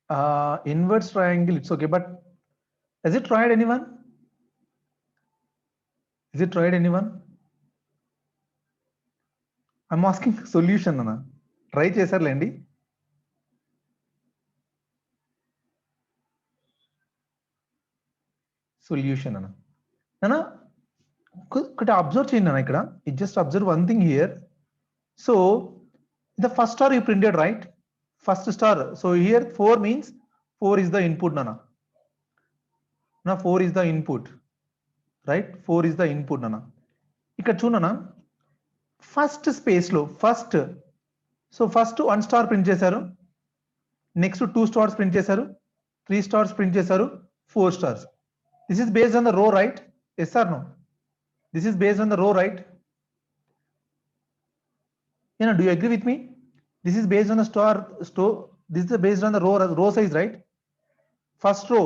Inverse triangle, it's okay, but has it tried anyone? Is it tried anyone? I'm asking solution, Nana. Try చేశారు లేండి. Solution, Nana. Nana, could observe చేయండి Nana ఇక్కడ. You just observe one thing here. So the first star you printed, right? First star. So here 4 means 4 is the input, Nana. Now 4 is the input, right? 4 is the input, Nana. ఇక్కడ చూడనా first space లో first so first 1 star print చేశారు, next 2 stars print చేశారు, 3 stars print చేశారు, 4 stars. This is based on the row, right? Yes or no? This is based on the row, right? Do you agree with me? This is based on the this is based on the row size, right? First row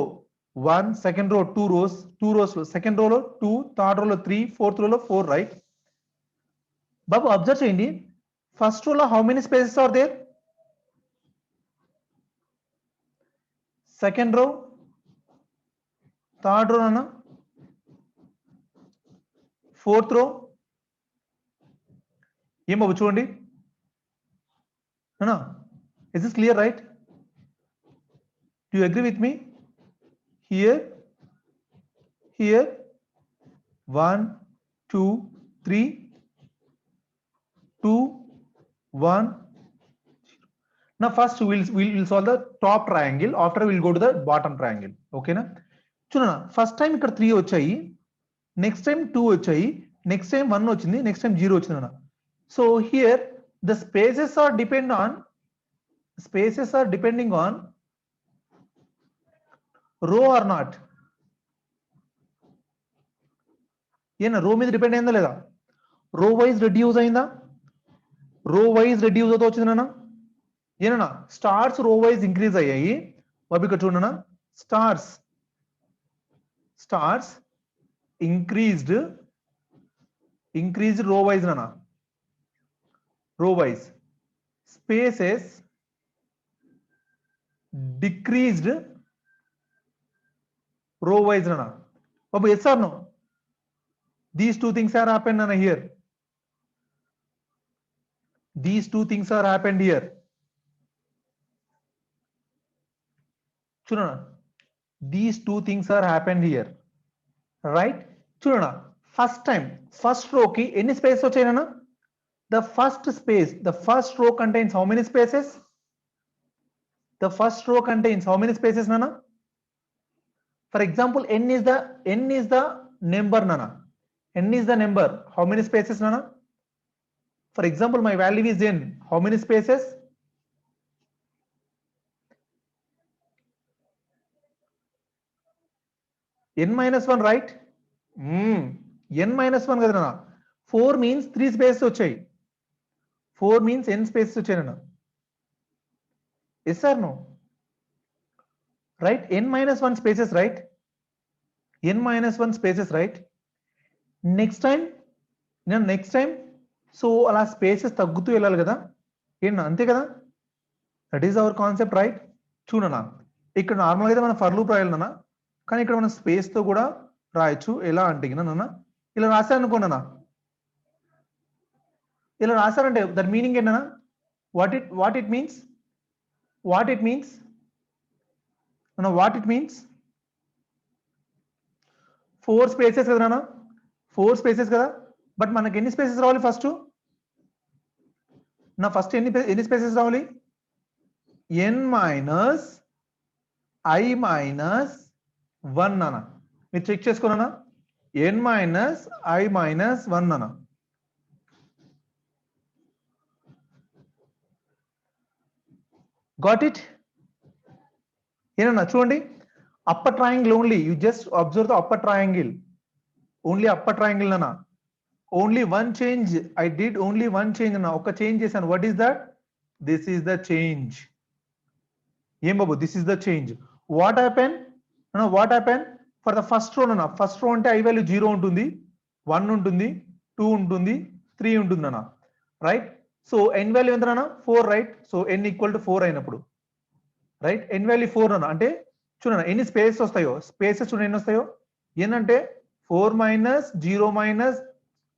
1, second row 2 rows, 2 rows, second row 2, third row 3, fourth row 4, right? Babu, observe cheyandi. First row how many spaces are there? Second row, third row, Nana, fourth row. Em babu chudandi. No, is this clear, right? Do you agree with me? Here 1, 2, 3, 2, 1. Now first we'll solve the top triangle. After we'll go to the bottom triangle. Okay na? Chudana, first time ikkada 3 vachayi, next time 2 vachayi, next time 1 vachindi, next time 0 vachindi. So here the spaces are depending on row or not? ఏనా రో మీద depend అయిందా లేదా? రో wise reduce అయిందా? రో wise reduce అవుతూ వచ్చిందన్నా ఏనా? స్టార్స్ రో వైజ్ ఇంక్రీజ్ అయ్యాయి. బాబు ఇక్కడ చూడన్నా, స్టార్స్ ఇంక్రీజ్డ్ రో వైజ్ నానా, రో wise. Spaces decreased row wise, Nana. Babu, yes or no? These two things are happened, Nana, here. These two things are happened here. Chudana, these two things are happened here, right? Chudana, first time first row ki any space vachayi, Nana? The first row contains how many spaces? The first row contains how many spaces, Nana? For example, n is the number, Nana. N is the number. How many spaces, Nana? For example, my value is n. How many spaces? N minus 1, right? N minus 1 kada, Nana. 4 means 3 spaces vachayi. 4 means n spaces vachayi, Nana. Yes or no? Right? N minus 1 spaces, right? N minus 1 spaces, right? Next time so ala spaces taggutu velali kada, ఏంటి అంతే కదా? That is our concept, right? చూడనా, ఇక్కడ normal అయితే మనం for loop రాయాలన్నా, కానీ ఇక్కడ మనం స్పేస్ తో కూడా రాయొచ్చు. ఎలా అంటే నాన్న ఇలా రాశాను అనుకోండి, ఇలా రాశారంటే దట్ మీనింగ్ ఏంటన్నా, వాట్ ఇట్ మీన్స్ 4 స్పేసెస్ కదా నాన్న, 4 స్పేసెస్ కదా. బట్ మనకి ఎన్ని స్పేసెస్ రావాలి? ఫస్ట్ ఎన్ని స్పేసెస్ రావాలి? n మైనస్ i మైనస్ 1 నాన్న. మీరు చెక్ చేసుకున్నానా? n మైనస్ i మైనస్ 1 నాన్న. Got it? ఏనన్నా చూడండి, upper triangle only, you just observe the upper triangle, only upper triangle, nana. Only one change I did, only one change, nana. Oka change chesan. What is that? This is the change. Em babu, this is the change. What happened? Nana, what happened for the first row, nana? First row ante I value 0 untundi, 1 untundi, 2 untundi, 3 untundi, nana. Right? So n value enta nana? 4, right? So n equal to 4 ainappudu, right n value 4 అన్న అంటే చూడండి ఎన్ని space వస్తాయో spaces చూడండి ఎన్ని వస్తాయో ఎన్ అంటే 4 minus 0 minus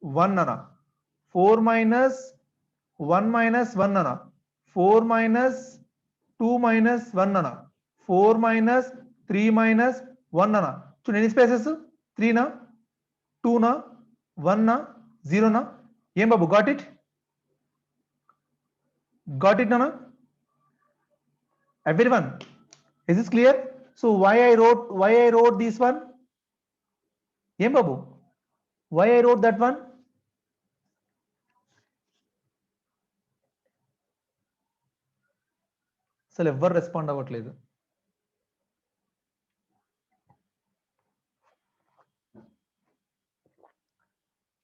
1 అన్న 4 మైనస్ 1 మైనస్ 1 అన్న 4 మైనస్ 2 మైనస్ 1 అన్న 4 మైనస్ 3 మైనస్ 1 అన్న చూడండి ఎన్ని స్పేసెస్ 3 నా 2 నా 1 నా 0 నా ఏం బాబు గాట్ ఇట్ నానా everyone is this clear so why I wrote this one em babu why I wrote that one అసలు ఎవ్వరు రెస్పాండ్ అవ్వట్లేదు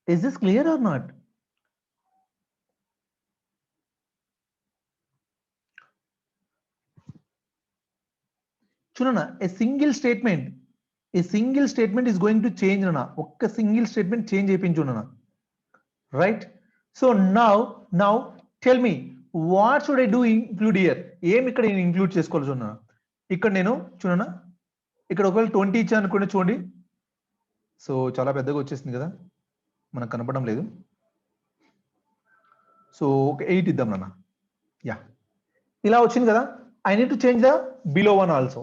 is this clear or not చూడనా a single statement is going to change అన్న ఒక్క single statement change చేయించున్నా right so now tell me what should I do include here ఏం ఇక్కడ నేను ఇంక్లూడ్ చేసుకోవాలి చూడనా ఇక్కడ నేను చూడనా ఇక్కడ ఒకవేళ 20 ఇచ్చాను అనుకోండి చూడండి సో చాలా పెద్దగా వచ్చేసింది కదా మనకు కనపడడం లేదు సో ఒక 8 ఇద్దాం నాన్న యా ఇలా వచ్చింది కదా I need to change the below 1 also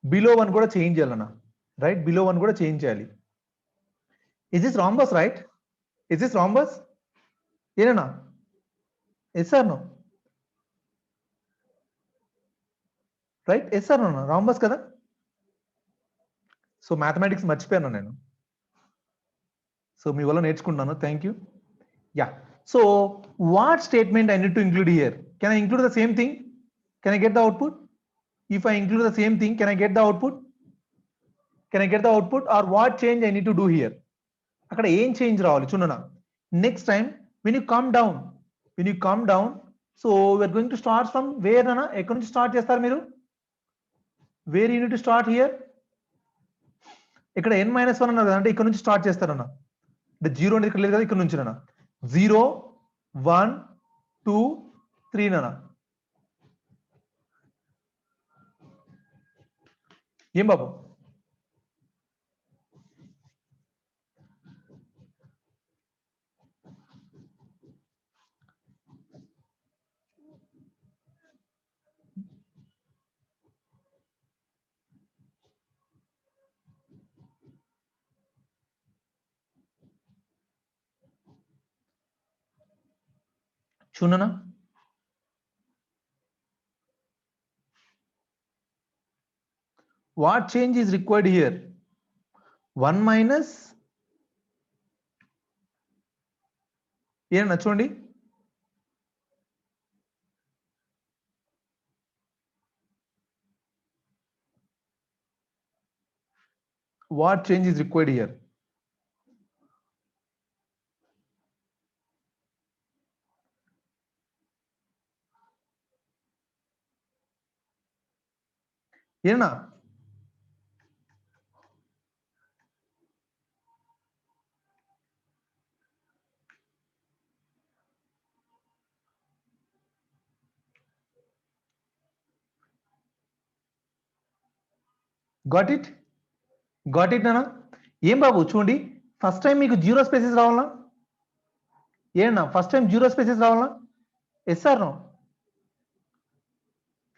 below 1 కూడా చేంజ్ చేయాలన్నా రైట్ బిలో 1 కూడా చేంజ్ చేయాలి is this rhombus right is this rhombus ఏనా yes sir no right yes sir no rhombus కదా సో మ్యాథమెటిక్స్ మర్చిపోయాను నేను సో మీ వల్ల నేర్చుకుంటున్నాను thank you yeah so what statement I need to include here can I include the same thing can I get the output if I include the same thing can I get the output or what change I need to do here అక్కడ ఏం change రావాలి చూడనా next time when you come down so we are going to start from where అన్న ఎక్కడి నుంచి start చేస్తారు మీరు where you need to start here ఇక్కడ n - 1 అన్నారు కదా అంటే ఇక్కడ నుంచి స్టార్ట్ చేస్తారన్న అంటే జీరో అనేది ఇక్కడ లేదు కదా ఇక్కడ నుంచి అన్న 0 1 2 3 అన్న ఏం బాబు చూడనా what change is required here 1 minus ఏనా చూడండి what change is required here ఏనా గాట్ ఇట్ నానా ఏం బాబు చూడండి ఫస్ట్ టైం మీకు జీరో స్పేసెస్ రావాలా ఏనా ఫస్ట్ టైం జీరో స్పేసెస్ రావాలా yes or no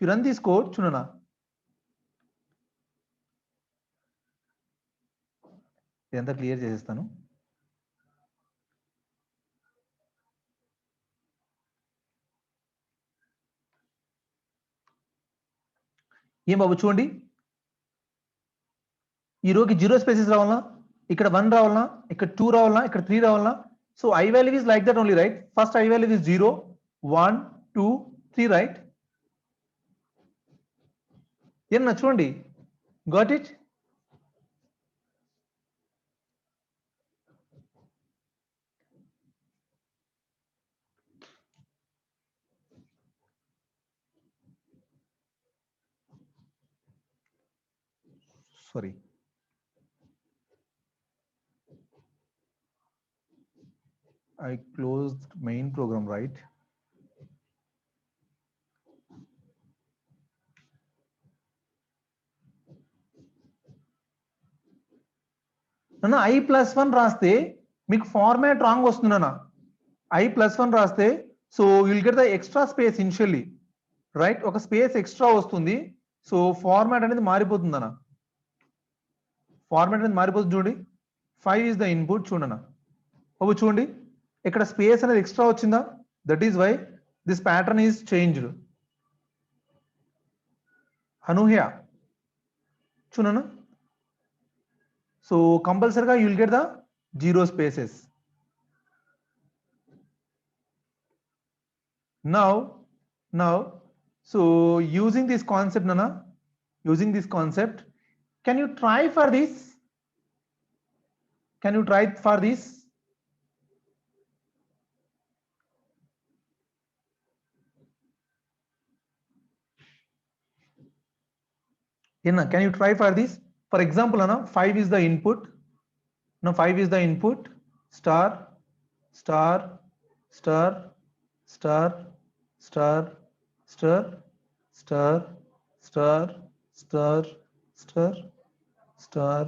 you run this code చూడనా ఇదంతా క్లియర్ చేసేస్తాను ఏం బాబు చూడండి ఈ రోకి జీరో స్పేసెస్ రావాలా ఇక్కడ 1 రావాలా ఇక్కడ 2 రావాలా ఇక్కడ 3 రావాలా so I value is like that only right first I value is 0 1 2 3 right ఏనా చూడండి got it sorry I closed main program right నన్న i+1 రాస్తే మీకు ఫార్మాట్ రాంగ్ వస్తుంది నాన్న. i+1 రాస్తే so will get the extra space initially, right? ఒక space extra వస్తుంది. సో ఫార్మాట్ అనేది మారిపోతుంది అన్న. ఫార్మాట్ అనేది మారిపోతుంది చూడండి. 5 ఇస్ ద ఇన్పుట్ చూడన్న. అప్పుడు చూడండి ఇక్కడ స్పేస్ అనేది ఎక్స్ట్రా వచ్చిందా? That is why this pattern is changed. Anuhya చూడన్న. సో కంపల్సరీగా you will get the 0 spaces. Now, so using this concept, Nana, using this concept, can you try for this? Can you try for this? Nana, can you try for this? For example, Nana, 5 is the input. Now 5 is the input. Star, star, star, star, star, star, star, star, star, star, star,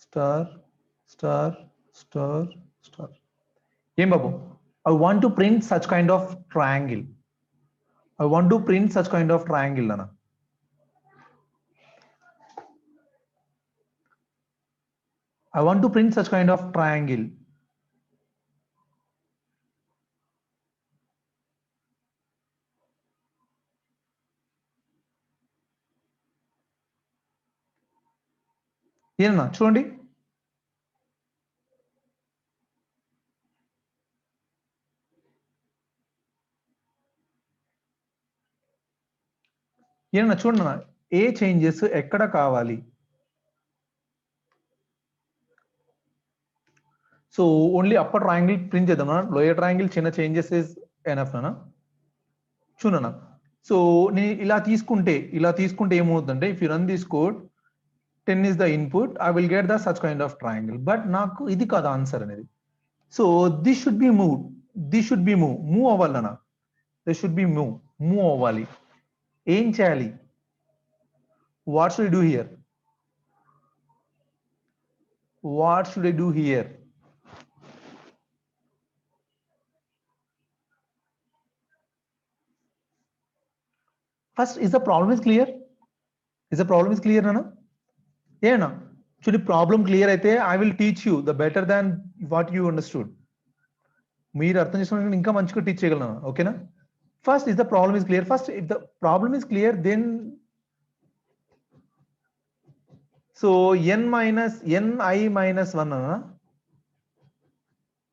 star, star, star, star. Em babu, I want to print such kind of triangle. I want to print such kind of triangle, Nana. I want to print such kind of triangle. ఏనా చూడండి. ఏనా చూడండి అన్న, ఏ changes ఎక్కడ కావాలి? So only upper triangle print చేద్దాం, lower triangle చిన్న changes is enough నానా. చూడన్నా, సో నేను ఇలా తీసుకుంటే ఏమవుతుందంటే, if you run this code 10 is the input, I will get the such kind of triangle. But నాకు ఇది కాదు ఆన్సర్ అనేది. So this should be moved. Move అవ్వాలన్నా. this should be మూవ్ అవ్వాలి. ఏం చేయాలి? what should I do here? First, is the problem is clear? Nana? ఏనా చూడండి, ప్రాబ్లం క్లియర్ అయితే I will teach you the better than what you understood. మీరు అర్థం చేసుకున్న ఇంకా మంచిగా టీచ్ చేయగలను. ఓకేనా? First is the problem is clear. First if the problem is clear, then so ni-1 అన్న,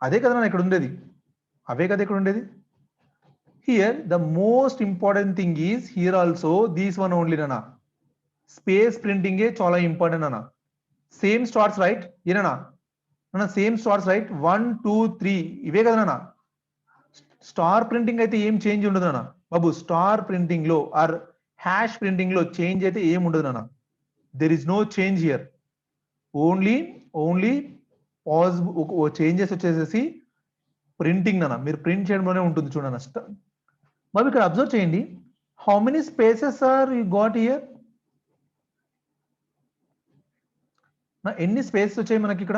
అదే కదా ఇక్కడ ఉండేది, అవే కదా ఇక్కడ ఉండేది. Here the most important thing is here also these one only నానా. స్పేస్ ప్రింటింగ్ చాలా ఇంపార్టెంట్ అన్న. సేమ్ స్టార్ట్స్ రైట్ ఏనా? సేమ్ స్టార్ట్స్ రైట్ 1 2 3 ఇవే కదా నాన్న. స్టార్ ప్రింటింగ్ అయితే ఏం చేంజ్ ఉండదు నాన్న బాబు. స్టార్ ప్రింటింగ్ లో ఆర్ హ్యాష్ ప్రింటింగ్ లో చేంజ్ అయితే ఏం ఉండదు నాన్న. There is no change here. Only changes వచ్చేసేసి ప్రింటింగ్ నాన్న. మీరు ప్రింట్ చేయడంలోనే ఉంటుంది చూడన్న. బాబు ఇక్కడ అబ్జర్వ్ చేయండి, how many spaces are you got here? ఎన్ని స్పేసెస్ వచ్చాయి మనకి ఇక్కడ?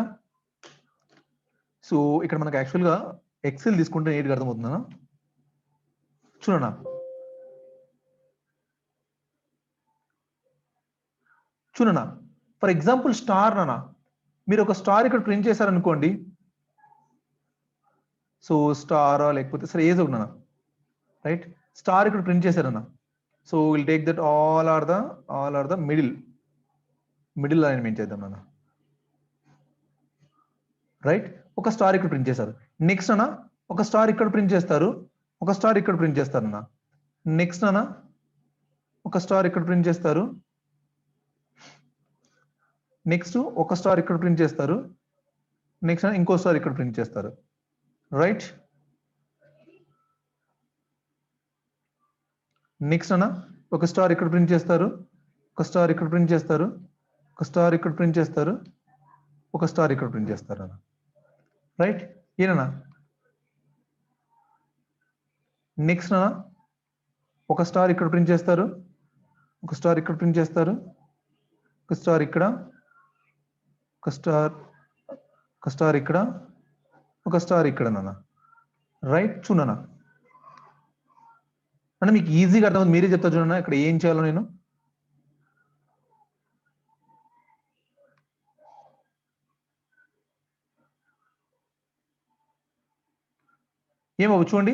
సో ఇక్కడ మనకి యాక్చువల్గా ఎక్సెల్ తీసుకుంటే నీట్గా అర్థమవుతుందా? చూడనా ఫర్ ఎగ్జాంపుల్ స్టార్ నానా, మీరు ఒక స్టార్ ఇక్కడ ప్రింట్ చేశారనుకోండి. సో స్టార్ లేకపోతే సరే ఏదో ఉన్నానా, రైట్? స్టార్ ఇక్కడ ప్రింట్ చేశారన్నా. So will take that all or the middle alignment చేద్దాం నాన్న, రైట్? ఒక స్టార్ ఇక్కడ ప్రింట్ చేశారు. నెక్స్ట్ అన్న ఒక స్టార్ ఇక్కడ ప్రింట్ చేస్తారు, ఒక స్టార్ ఇక్కడ ప్రింట్ చేస్తారన్న. నెక్స్ట్ అన్న ఒక స్టార్ ఇక్కడ ప్రింట్ చేస్తారు, నెక్స్ట్ ఒక స్టార్ ఇక్కడ ప్రింట్ చేస్తారు, నెక్స్ట్ ఇంకో స్టార్ ఇక్కడ ప్రింట్ చేస్తారు, రైట్? నెక్స్ట్ అన్న ఒక స్టార్ ఇక్కడ ప్రింట్ చేస్తారు, ఒక స్టార్ ఇక్కడ ప్రింట్ చేస్తారు, ఒక స్టార్ ఇక్కడ ప్రింట్ చేస్తారు, ఒక స్టార్ ఇక్కడ ప్రింట్ చేస్తారు అన్న, రైట్? ఏనా? నెక్స్ట్ అన్న ఒక స్టార్ ఇక్కడ ప్రింట్ చేస్తారు, ఒక స్టార్ ఇక్కడ ప్రింట్ చేస్తారు, ఒక స్టార్ ఇక్కడ, ఒక స్టార్ ఒక స్టార్ ఇక్కడ, ఒక స్టార్ ఇక్కడ నాన్న. రైట్, చూడనా అంటే మీకు ఈజీగా అర్థమవుతుంది. మీరే చెప్తా చూడన్నా ఇక్కడ ఏం చేయాలో నేను. ఏమవు చూడండి.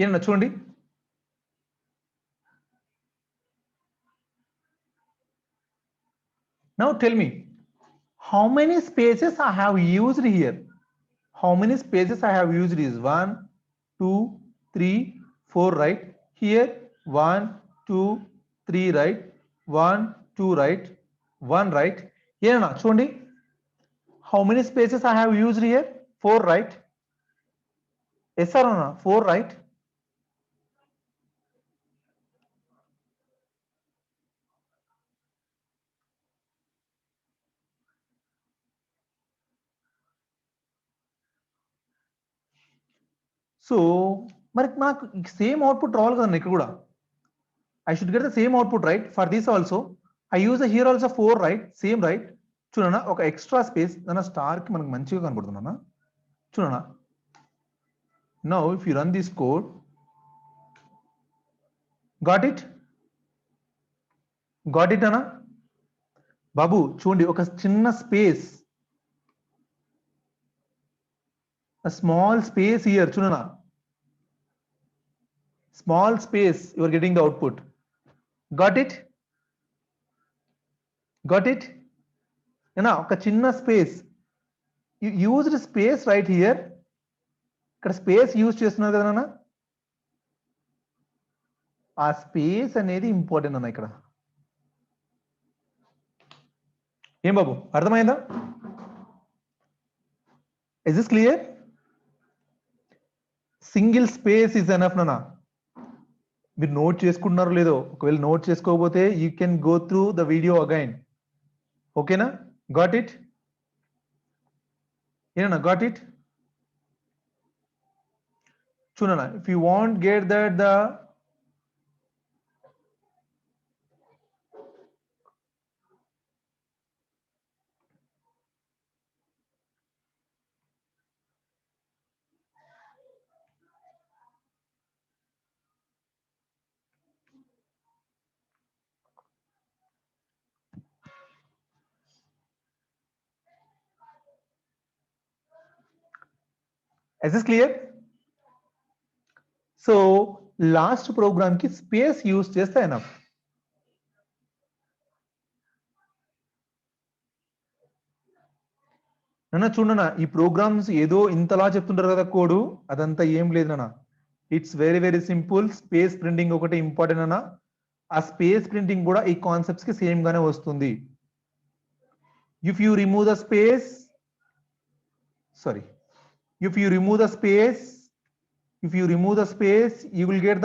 ఏమన్నా చూడండి. Now tell me, how many spaces I have used here? How many spaces I have used is 1, 2, 3, 4, right? Here 1, 2, 3, right? 1, 2, right? 1, right? ఏనా చూడండి. How many spaces I have used here? 4, right? Yes or no? 4, right? So మరి నాకు same output రావాలి కదండి ఇక్కడ కూడా. I should get the same output, right? For this also, I use here also 4, right? Same, right? చూడనా ఒక extra space నన్న star కి మనకు మంచిగా కనబడుతుందన్న. చూడనా now if you run this code, got it అన్న బాబు. చూడండి ఒక చిన్న స్పేస్, స్మాల్ స్పేస్ హియర్. చూడనా small space you are getting the output. Got it ఏనా ఒక చిన్న space, used space right here. ఇక్కడ స్పేస్ యూజ్ చేస్తున్నారు కదా నాన్న. ఆ స్పేస్ అనేది ఇంపార్టెంట్ అన్న ఇక్కడ. ఏం బాబు అర్థమైందా? Is this clear? Single space is enough నాన్న. మీరు నోట్ చేసుకుంటున్నారో లేదో, ఒకవేళ నోట్ చేసుకోకపోతే you can go through the video again. ఓకేనా? గాట్ ఇట్ ఏనా? గాట్ ఇట్ చూడనా. If you want get that the is this clear? So last programme కి స్పేస్ యూజ్ చేస్తే ఎనఫ్. నాన్న చూడనా ఈ ప్రోగ్రామ్స్ ఏదో ఇంతలా చెప్తుంటారు కదా కోడు, అదంతా ఏం లేదు నాన్న. It's very very simple. Space printing ఒకటి ఇంపార్టెంట్ అన్న. ఆ స్పేస్ ప్రింటింగ్ కూడా ఈ కాన్సెప్ట్స్ కి సేమ్ గానే వస్తుంది. If you remove the space, sorry, if you remove the space, you will get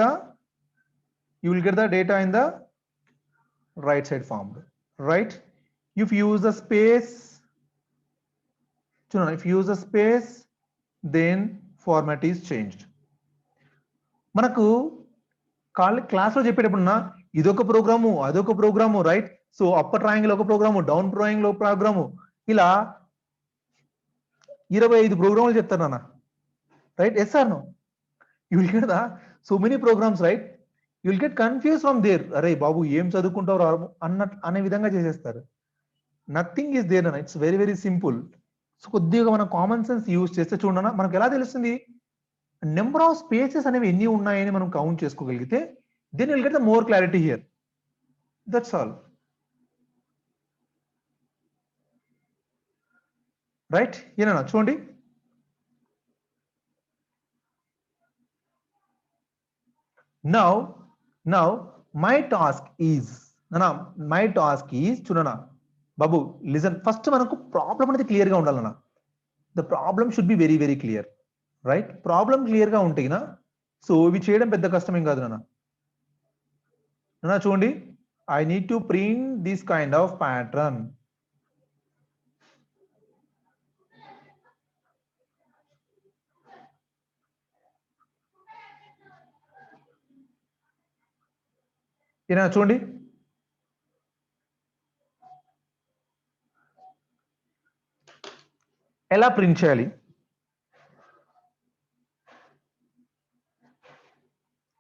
the data in the right side form, right? If you use the space, then format is changed. మనకు class లో చెప్పేటప్పుడు ఇదొక program, అదొక program, right? So upper triangle ఒక program, down triangle ఒక program, ఇలా 25 ప్రోగ్రాములు చెప్తారు నాన్న, right? Yes or no? You will get the so many programs, right? You will get confuse from there. అరే బాబు ఏం చదువుకుంటావు అనే విధంగా చేసేస్తారు. నథింగ్ ఈస్ దేర్ అన్న. It's very very simple. So కొద్దిగా మనం కామన్ సెన్స్ యూజ్ చేస్తే చూడన్నా మనకు ఎలా తెలుస్తుంది నెంబర్ ఆఫ్ స్పేసెస్ అనేవి ఎన్ని ఉన్నాయని మనం కౌంట్ చేసుకోగలిగితే, then will get the more clarity here. That's all, right? ఏనా చూడండి. Now my task is చూడనా బాబు, లిజన్. ఫస్ట్ మనకు ప్రాబ్లం అనేది క్లియర్ గా ఉండాలన్నా. The problem should be very very clear, right? Problem clear గా ఉంటే సో ఇవి చేయడం పెద్ద కష్టమేం కాదు నాన్న. చూడండి, I need to print this kind of pattern. ఏనా చూడండి, ఎలా ప్రింట్ చేయాలి?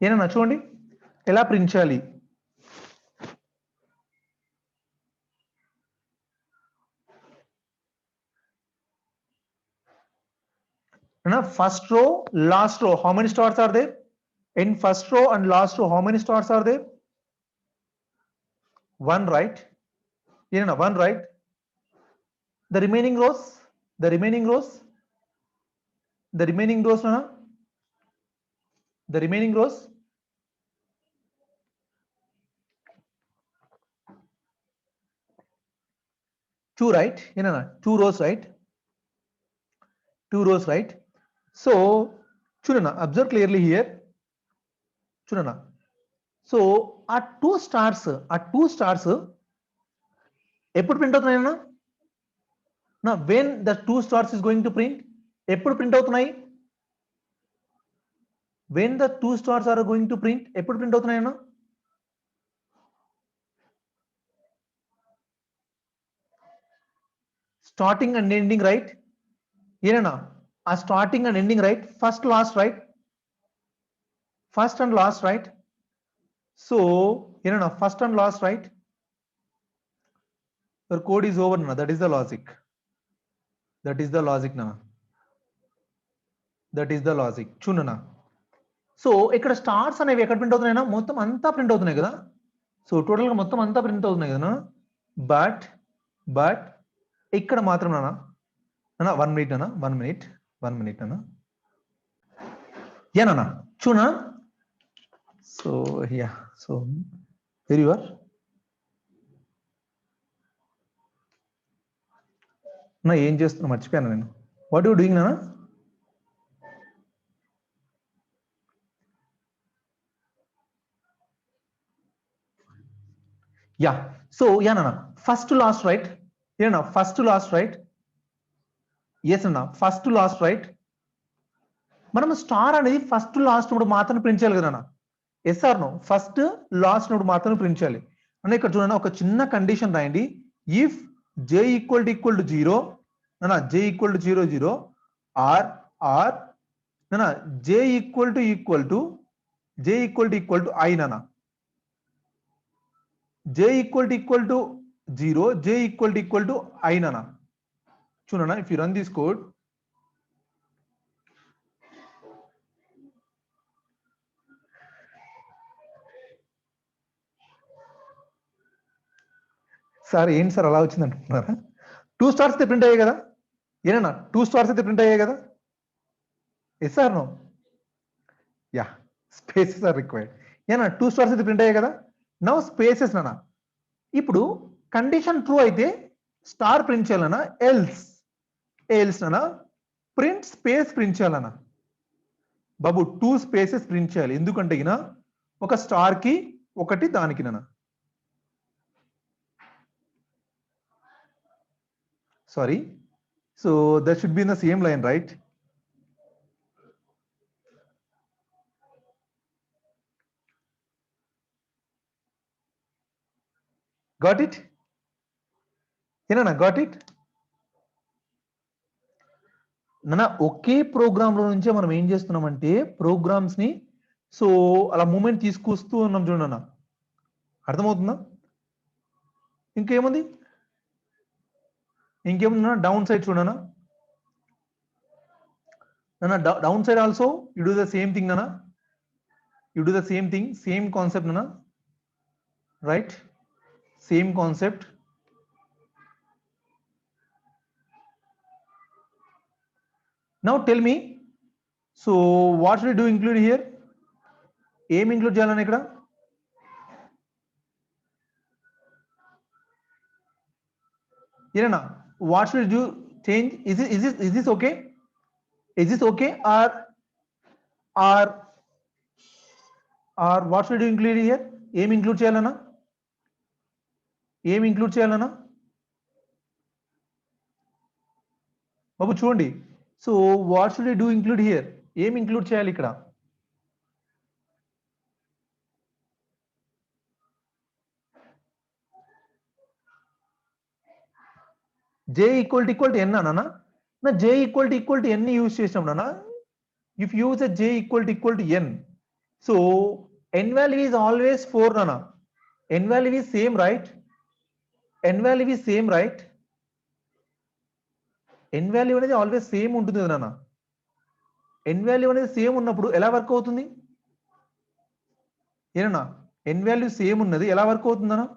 ఏనా చూడండి ఎలా ప్రింట్ చేయాలి? First row, last row, how many stars are there? In first row and last row, how many stars are there? One, right? One, right? The remaining rows, the remaining rows, the remaining rows, the remaining rows. Two, right? Two rows, right? Two rows, right? So, chudana, observe clearly here. Chudana. So, our two stars, ఎప్పుడు print అవుతున్నాయన్నా? Now, when the two stars is going to print, ఎప్పుడు print అవుతున్నాయి? When the two stars are going to print, ఎప్పుడు print అవుతున్నాయన్నా? Starting and ending, right? ఏనా ఆ starting and ending, right? First last, right? First and last, right? So ఏనా first and last, right? your code is over, na. That is the logic. That is the logic, na. That is the logic. చూడనా, so ఇక్కడ stars అనేవి ఎక్కడ print అవుతున్నాయినా? మొత్తం అంతా print అవుతున్నాయి కదా. So total గా మొత్తం అంతా ప్రింట్ అవుతున్నాయి కదా. బట్ ఇక్కడ మాత్రం నానా 1 minute అన్నా, 1 minute అన్నా, ఏనా చూనా. So yeah, so very you are నా ఏం చేస్తున్నా మర్చిపోయాను నేను. వాట్ యు డూయింగ్ నానా? యా, సో యా నానా ఫస్ట్ లాస్ట్, రైట్? ఏనా ఫస్ట్ లాస్ట్, రైట్? ఎస్ అన్నా ఫస్ట్ లాస్ట్, రైట్? మనం స్టార్ అనేది ఫస్ట్ లాస్ట్ నోడు మాత్రం ప్రింట్ చేయాలి కదా. Yes or no? First last node మాత్రం ప్రింట్ చేయాలి అంటే ఇక్కడ చూడండి, ఒక చిన్న కండిషన్ రాయండి. If j equal to 0, j equal to 0 0, or j equal to I, j equal to 0, j equal to I, చూడనా. If you run this code, sir ఏంటి సార్ అలా వచ్చింది అంటున్నారా? 2 స్టార్స్ అయితే ప్రింట్ అయ్యాయి కదా. ఏనా 2 స్టార్స్ అయితే ప్రింట్ అయ్యాయి కదా. Yes sir no? Yeah, spaces are required. ఏనా 2 స్టార్స్ అయితే ప్రింట్ అయ్యాయి కదా. నౌ స్పేసెస్ నానా, ఇప్పుడు కండిషన్ ట్రూ అయితే స్టార్ ప్రింట్ చేయాలన్నా, ఎల్స్ నానా ప్రింట్ స్పేస్ ప్రింట్ చేయాలన్నా. బాబు 2 స్పేసెస్ ప్రింట్ చేయాలి, ఎందుకంటే గిన ఒక స్టార్ కి ఒకటి దానికి నానా. Sorry, so that should be in the same line, right? Got it? ఏనా got it? నానా ఒకే ప్రోగ్రామ్ లో నుంచే మనం ఏం చేస్తున్నామంటే ప్రోగ్రామ్స్ ని సో అలా మూమెంట్ తీసుకొస్తూ ఉన్నాం చూడన్నా. అర్థమవుతుందా? ఇంకేముంది డౌన్ సైడ్ చూడనా. Down side also you do the same thing నానా. You do the same thing, same concept నానా, right? Same concept. Now tell me, so what should we do include here? ఏం include చేయాలని ఇక్కడ? ఏనా what should we do change? Is this okay? Is this okay or what should we include here? ఏం include చేయాలన్నా? ఏం include చేయాలన్నా బాబు చూడండి. So what should I do include here? ఏం ఇంక్లూడ్ చేయాలి ఇక్కడ? j equal to n అన్నా నా j equal to n use చేసినప్పుడు అన్నా if you use a j equal to n, so n value is always 4 nana, n value is same, right? n value is same, right? n value అనేది always same ఉంటుంది కదా నాన్న. n value అనేది same ఉన్నప్పుడు ఎలా work అవుతుంది ఏనన్నా? n value same ఉన్నది ఎలా వర్క్ అవుతుందన్నా?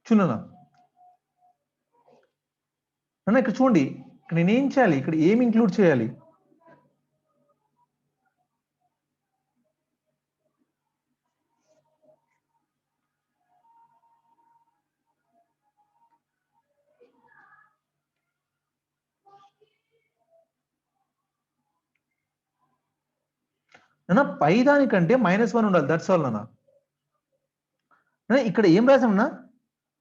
చూడన్నా అన్న ఇక్కడ చూడండి, ఇక్కడ నేనేం చేయాలి, ఇక్కడ ఏం ఇంక్లూడ్ చేయాలి? అన్న పై దానికంటే -1 ఉండాలి, దట్స్ ఆల్ అన్న. ఇక్కడ ఏం రాసామన్నా?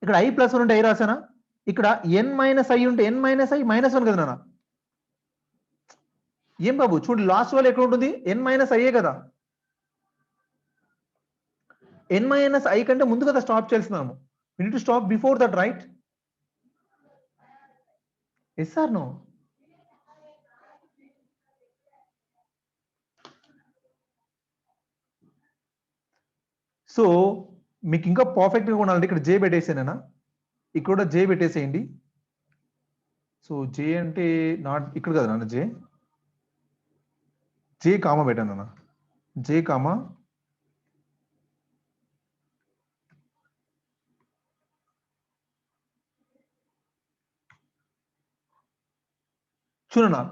ఇక్కడ i + 1 ఉంటే i రాసానా? ఇక్కడ n - i ఉంటే n - i -1 కదా నాన్న. ఏం బాబు చూడండి, లాస్ట్ వాల్ ఎక్కడ ఉంటుంది? n - i కదా. n - i కంటే ముందు కదా స్టాప్ చేస్తున్నాము. we need to stop before that, right? yes or no? So మీకు ఇంకా పర్ఫెక్ట్గా ఉండాలంటే ఇక్కడ j పెట్టేసానా, ఇక్కడ కూడా j పెట్టేసేయండి. సో j అంటే నాట్ ఇక్కడ కదా నాన్న, j కామా పెట్టాను అన్న, j కామా చూడన్నా,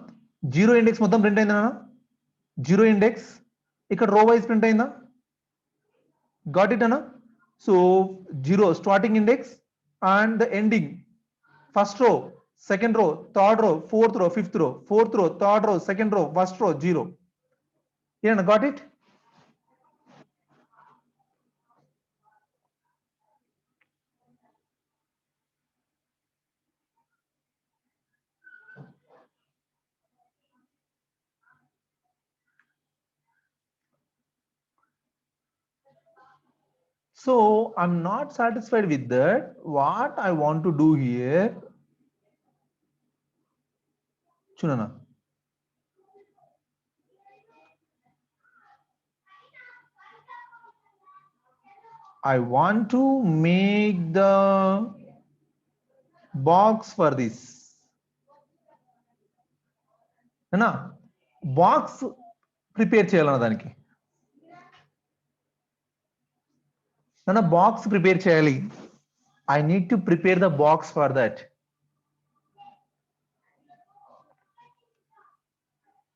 0 ఇండెక్స్ మొత్తం ప్రింట్ అయిందా నాన్న? 0 ఇండెక్స్ ఇక్కడ రో వైజ్ ప్రింట్ అయిందా? గాట్ ఇట్ అన్న? So 0 starting index and the ending, first row, second row, third row, fourth రో, ఫిఫ్త్ రో, ఫోర్త్ రో, third row, second row, first row, 0. ఏనా got it? So I'm not satisfied with that. What I want to do here, Chunana, I want to make the box for this. Ana box prepare cheyalana daniki. Nana box prepare cheyali. I need to prepare the box for that.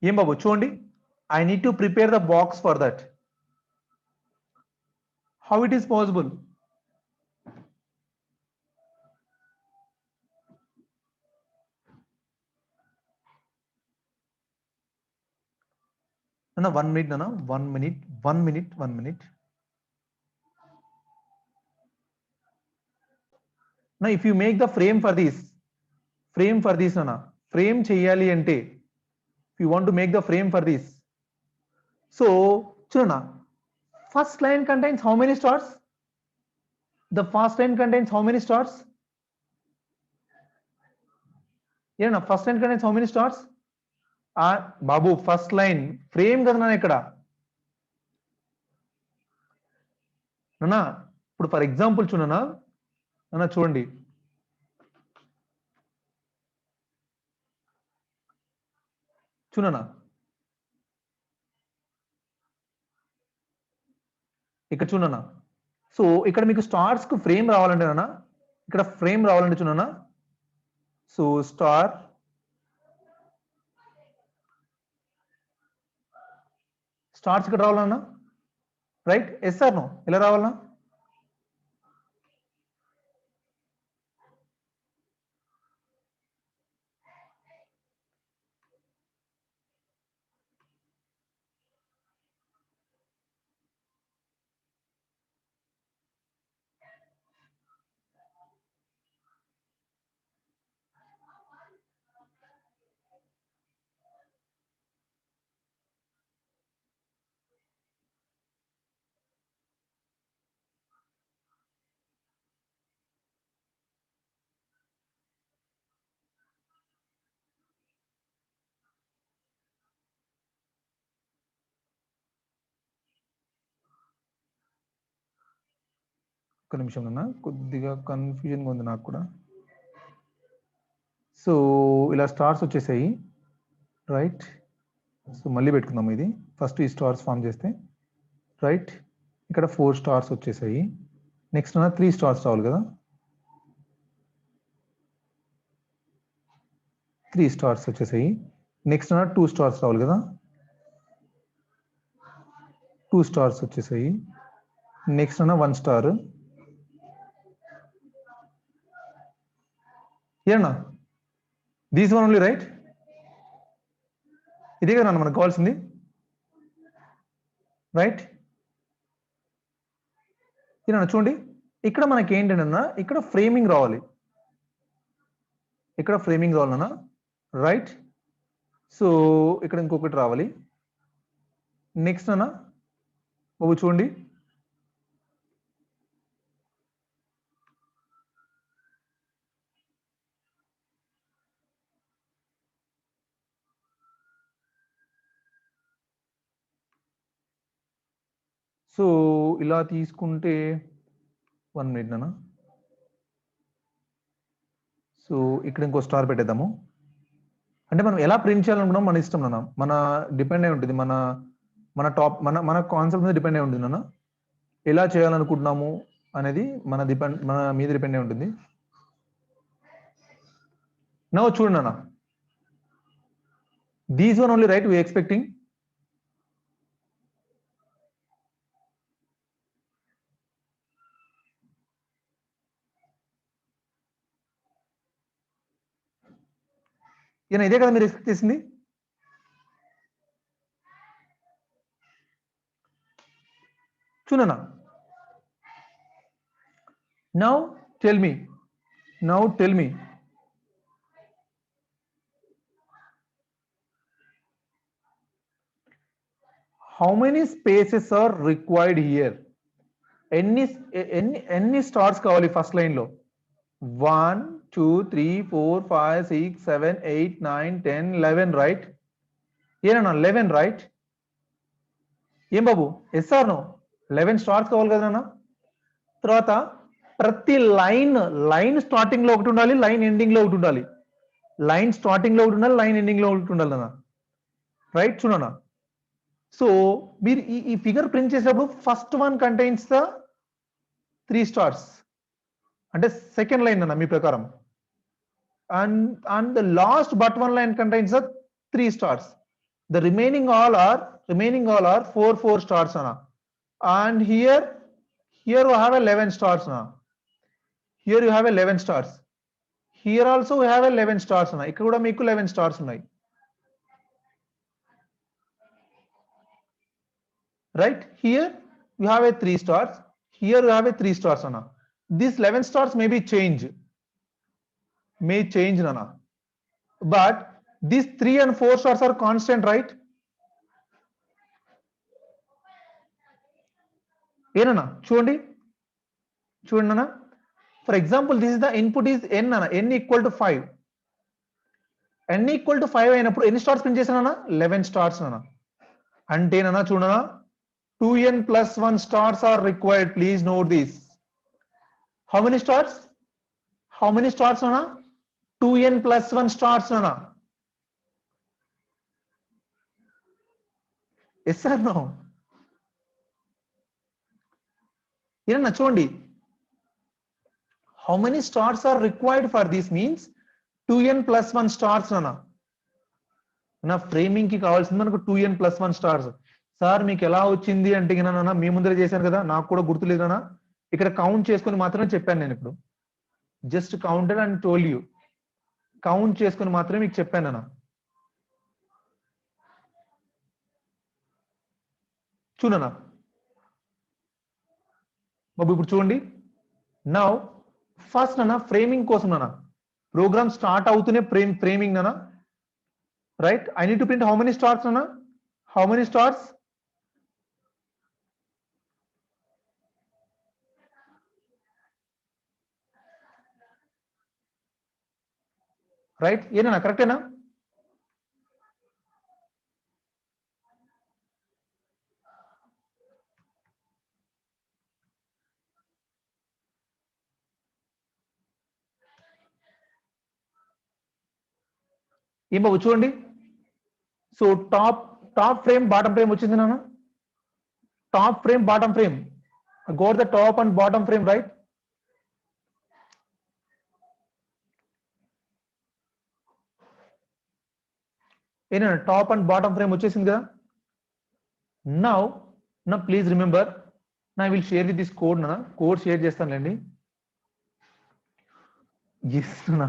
Em babu చూడండి, I need to prepare the box for that. How it is possible? Nana 1 minute, Nana 1 minute, 1 minute, 1 minute. Now if you make the frame for this, Nana, frame cheyali ante, if you want to make the frame for this, so చూడన్నా, first line contains how many stars? The first line contains how many stars? Yeah, first line contains how many stars? Babu, first line frame కదా నాన్న ఇక్కడ. నాన్న ఇప్పుడు for example చూడన్నా, నాన్న చూడండి, చూడన్నా ఇక్కడ చూడన్నా. సో ఇక్కడ మీకు స్టార్స్ కు ఫ్రేమ్ రావాలంటే నాన్న, ఇక్కడ ఫ్రేమ్ రావాలంటే చూడన్నా, సో స్టార్ స్టార్స్ ఇక్కడ రావాలన్నా, రైట్? Yes or no? ఎలా రావాలన్నా? ఒక్క నిమిషం అన్న, కొద్దిగా కన్ఫ్యూజన్గా ఉంది నాకు కూడా. సో ఇలా స్టార్స్ వచ్చేసాయి రైట్. సో మళ్ళీ పెట్టుకుందాం, ఇది ఫస్ట్ ఈ స్టార్స్ ఫామ్ చేస్తే రైట్. ఇక్కడ 4 స్టార్స్ వచ్చేసాయి. నెక్స్ట్ అన్న 3 స్టార్స్ రావాలి కదా, 3 స్టార్స్ వచ్చేసాయి. నెక్స్ట్ అన్న 2 స్టార్స్ రావాలి కదా, 2 స్టార్స్ వచ్చేసాయి. నెక్స్ట్ అన్న 1 స్టార్. ఏనా దీస్ వన్ ఓన్లీ రైట్, ఇదే కదా మనకు కావాల్సింది రైట్. ఏనా చూడండి, ఇక్కడ మనకి ఏంటంటే ఇక్కడ ఫ్రేమింగ్ రావాలి, ఇక్కడ ఫ్రేమింగ్ రావాలన్నా రైట్. సో ఇక్కడ ఇంకొకటి రావాలి. నెక్స్ట్ అన్న బాబు చూడండి, సో ఇలా తీసుకుంటే 1 మినిట్ అన్న. సో ఇక్కడ ఇంకో స్టార్ పెట్టేద్దాము. అంటే మనం ఎలా ప్రింట్ చేయాలనుకున్నాం మన ఇష్టం అన్న, మన డిపెండ్ అయి ఉంటుంది, మన మన టాప్ మన కాన్సెప్ట్ మీద డిపెండ్ అయి ఉంటుంది అన్న. ఎలా చేయాలనుకుంటున్నాము అనేది మన మీద డిపెండ్ అయి ఉంటుంది. నౌ చూడండి అన్న, these one only right we expecting. ఇదే కదా మీరు ఎక్స్పెక్ట్ చేసింది. చూడన్నా, now tell me, how many spaces are required here? ఎన్ని స్టార్స్ కావాలి ఫస్ట్ లైన్ లో? 1 2 3 4 5 6 7 8 9 10 11 రైట్. ఏనా 11 రైట్? ఏం బాబు ఎస్ ఆర్ నో? 11 స్టార్స్ కావాలి కదా నాన్న. తర్వాత ప్రతి లైన్ స్టార్టింగ్ లో ఒకటి ఉండాలి, లైన్ ఎండింగ్ లో ఒకటి ఉండాలి. లైన్ స్టార్టింగ్ లో ఒకటి ఉండాలి, లైన్ ఎండింగ్ లో ఒకటి ఉండాలి నాన్న రైట్. చూడన్నా, సో మీరు ఈ ఫిగర్ ప్రింట్ చేసేటప్పుడు first one contains the 3 stars, అంటే సెకండ్ లైన్ అన్న మీ ప్రకారం. And the last but one line contains the 3 stars. The remaining all are 4 stars అన్న. And here you have 11 stars అన్న. Here you have 11 stars. Here also we have 11 stars అన్న. ఇక్కడ కూడా మీకు 11 స్టార్స్ ఉన్నాయి right. Here you have a 3 stars, here you have a 3 stars anna. These 11 stars may change nana, but these 3 and 4 stars are constant, right? Enana chudandi nana. For example, this is the input is n nana, n equal to 5. n equal to 5 అయినప్పుడు ఎన్ని stars print చేశానన్నా? 11 stars అన్న. అంటే నన్నా చూడనా, 2n plus 1 stars are required. Please note this. How many stars? Nana? 2n plus 1 stars nana. Yes or no? Nana చూడండి, how many stars are required for this means 2n plus 1 stars nana. నా framing కి కావాల్సింది మనకు 2n plus 1 stars. Sir మీకు ఎలా వచ్చింది అంటే నాన్న మీ ముందర చేశాను కదా, నాకు కూడా గుర్తులేదు నాన్న. ఇక్కడ కౌంట్ చేసుకొని మాత్రమే చెప్పాను నేను. ఇప్పుడు just counted and told you, count చేసుకొని మాత్రమే మీకు చెప్పాను నాన్న. చూడనా బాబు, ఇప్పుడు చూడండి. నౌ ఫస్ట్ నాన్న ఫ్రేమింగ్ కోసం నాన్న, ప్రోగ్రామ్ స్టార్ట్ అవుతూనే ఫ్రేమింగ్ నాన్న right. I need to print how many stars నాన్న? How many stars? రైట్. ఏనా కరెక్టేనా? ఏం బాబు చూడండి. So top frame bottom frame వచ్చింది నాన్న. Top frame bottom frame, go the top and bottom frame right. ఏనా టాప్ అండ్ బాటమ్ ఫ్రేమ్ వచ్చేసింది కదా. నౌ ప్లీజ్ రిమెంబర్, నా will share with this code నా, కోడ్ షేర్ చేస్తానులేండి. ఎస్ నా,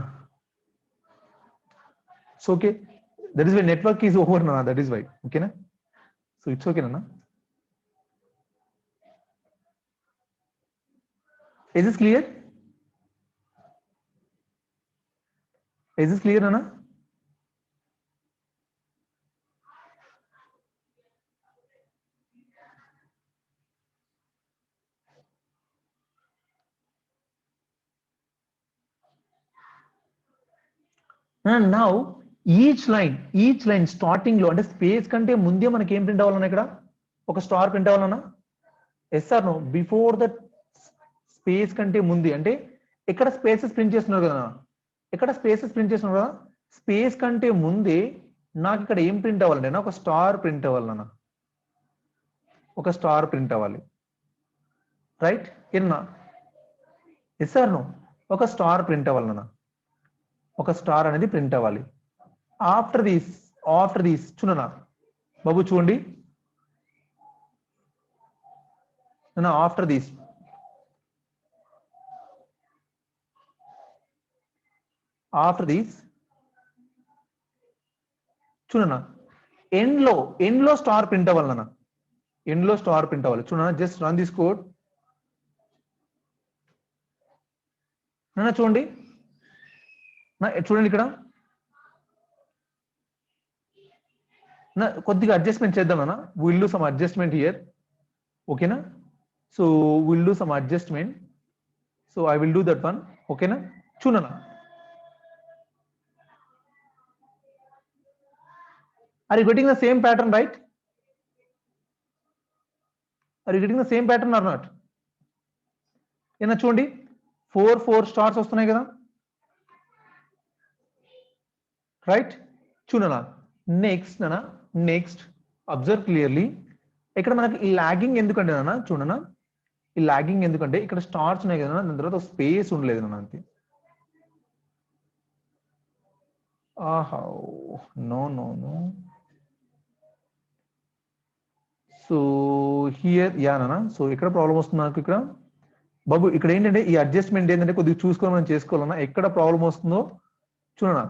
so okay, that is why network is over నా, that is why. ఓకేనా, so it's okay నా. Is this clear? Is this clear, Nana? And now each line starting లో అంటే space కంటే ముందే మనకి ఏం ప్రింట్ అవ్వాలన్నా ఇక్కడ ఒక స్టార్ ప్రింట్ అవ్వాలన్నా. Yes or no? Before the space కంటే ముందు అంటే ఇక్కడ స్పేసెస్ ప్రింట్ చేస్తున్నారు కదా, ఇక్కడ స్పేసెస్ ప్రింట్ చేస్తున్నారు కదా, స్పేస్ కంటే ముందే నాకు ఇక్కడ ఏం ప్రింట్ అవ్వాలంటే ఒక స్టార్ ప్రింట్ అవ్వాలన్నా, ఒక స్టార్ ప్రింట్ అవ్వాలి. రైట్? ఏనా? Yes or no? ఒక స్టార్ ప్రింట్ అవ్వాలన్నా, ఒక స్టార్ అనేది ప్రింట్ అవ్వాలి. ఆఫ్టర్ దీస్ చూడనా బాబు, చూడండి ఆఫ్టర్ దీస్ చూడనా ఎండ్ లో స్టార్ ప్రింట్ అవ్వాలన్నా, ఎండ్ లో స్టార్ ప్రింట్ అవ్వాలి. చూడనా, జస్ట్ రన్ దిస్ కోడ్. చూడండి ఇక్కడ కొద్దిగా అడ్జస్ట్మెంట్ చేద్దాం అన్న, will do some adjustment here. ఓకేనా, so will do some adjustment, so I will do that one. ఓకేనా, చూడనా, are you getting the same pattern, right? Are you getting the same pattern or not? ఏనా చూడండి 4 stars వస్తున్నాయి కదా, right? చూడనా next observe clearly. ఇక్కడ మనకి ఈ లాగింగ్ ఎందుకంటే నాన్న, చూడనా ఈ లాగింగ్ ఎందుకంటే ఇక్కడ స్టార్స్ ఉన్నాయి కదా, దాని తర్వాత స్పేస్ ఉండలేదు నాన్న, అంతే. ఆహా, నో. సో హియర్ యా నాన్న, సో ఇక్కడ ప్రాబ్లం వస్తుంది నాకు ఇక్కడ బాబు. ఇక్కడ ఏంటంటే ఈ అడ్జస్ట్మెంట్ ఏంటంటే కొద్దిగా చూసుకొని మనం చేసుకోవాలన్నా. ఎక్కడ ప్రాబ్లం వస్తుందో చూడనా,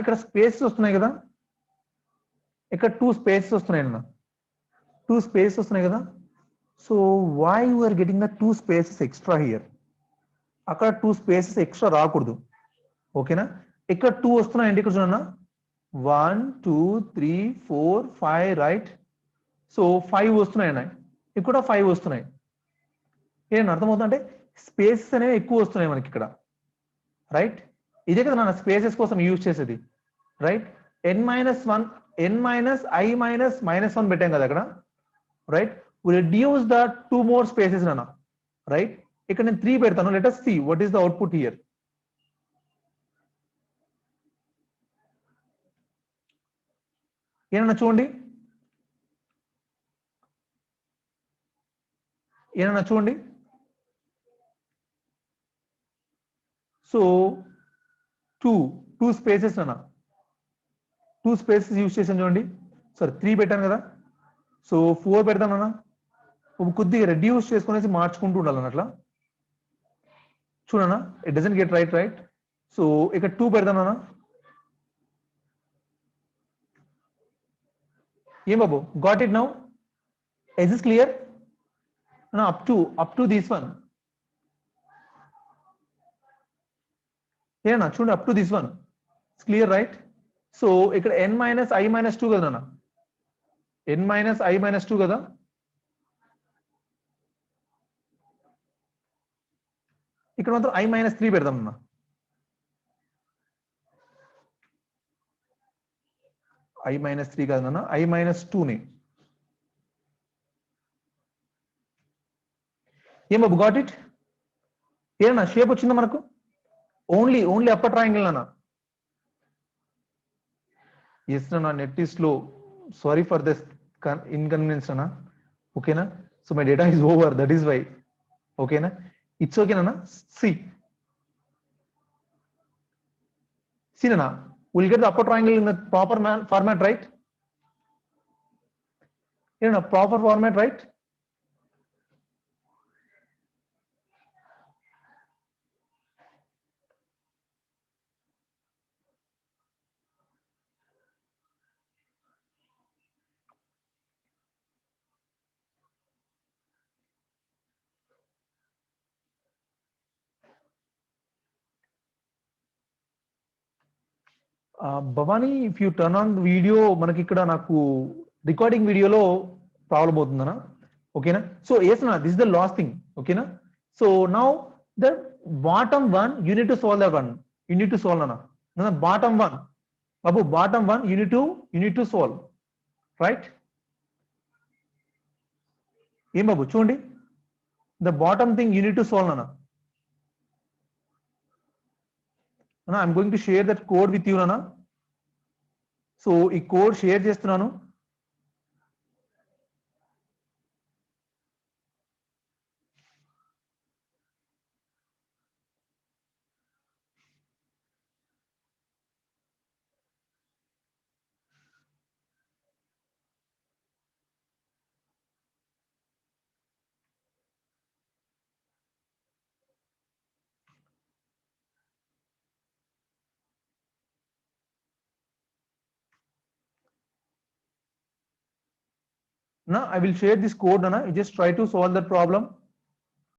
ఇక్కడ స్పేసెస్ వస్తున్నాయి కదా, ఇక్కడ 2 స్పేసెస్ వస్తున్నాయి అన్న, 2 స్పేసెస్ వస్తున్నాయి కదా. So why you are getting the 2 spaces extra here? అక్కడ 2 స్పేసెస్ ఎక్స్ట్రా రాకూడదు. ఓకేనా, ఇక్కడ 2 వస్తున్నాయండి, ఇక్కడ చూడన్నా 1 2 3 4 5 రైట్. సో 5 వస్తున్నాయి అన్న, ఇక్కడ 5 వస్తున్నాయి. ఏంటి అర్థమవుతుంది అంటే స్పేసెస్ అనేవి ఎక్కువ వస్తున్నాయి మనకి ఇక్కడ, రైట్? ఇదే కదా నా స్పేసెస్ కోసం యూజ్ చేసేది, రైట్? n-1 n-i-1 పెట్టాం కదా అక్కడ, right? Reduce the 2 more spaces నాన్న, రైట్? ఇక్కడ నేను 3 పెడతాను. Let us see what is the output here. ఏమన్నా చూడండి, సో 2 స్పేసెస్ అన్న, 2 స్పేసెస్ యూజ్ చేసాను చూడండి. సారీ 3 పెట్టాను కదా, సో 4 పెడతాను అన్న. కొద్దిగా రెడ్యూస్ చేసుకునేసి మార్చుకుంటూ ఉండాలి అట్లా. చూడనా, it doesn't get right. So ఇక్కడ 2 పెడతాను అన్న. ఏం బాబు, got it now? Is this clear? Up to this one ఏనా, చూడండి up to this one it's clear, right? So ఇక్కడ n-i-2 కదా నాన్న, n-i-2 కదా. ఇక్కడ మాత్రం i-3 పెడదాం అన్న. i-3 కాదు నాన్న, i-2ని. ఏం బాబు, గాట్ ఇట్? ఏనా షేప్ వచ్చిందా మనకు? Only upper triangle, Nana. Yes, Nana, net is slow. Sorry for this inconvenience, Nana. Okay, na? So my data is over. That is why. Okay, na? It's okay, Nana. See, Nana. We'll get the upper triangle in the proper format, right? In a proper format, right? Bhavani, if you turn on the video, మనకి ఇక్కడ నాకు recording వీడియోలో problem అవుతుందనా? ఓకేనా? So yes na, this is the last thing. ఓకేనా? So now the bottom one you need to solve that one. You need to solve, na bottom one. Babu, bottom one you need to solve, right? ఏం బాబు చూడండి, the bottom thing you need to solve, nana. I'm going to share that code with you, nana. So ఈ code share చేస్తున్నాను. I will share this code, Nana. You just try to solve that problem.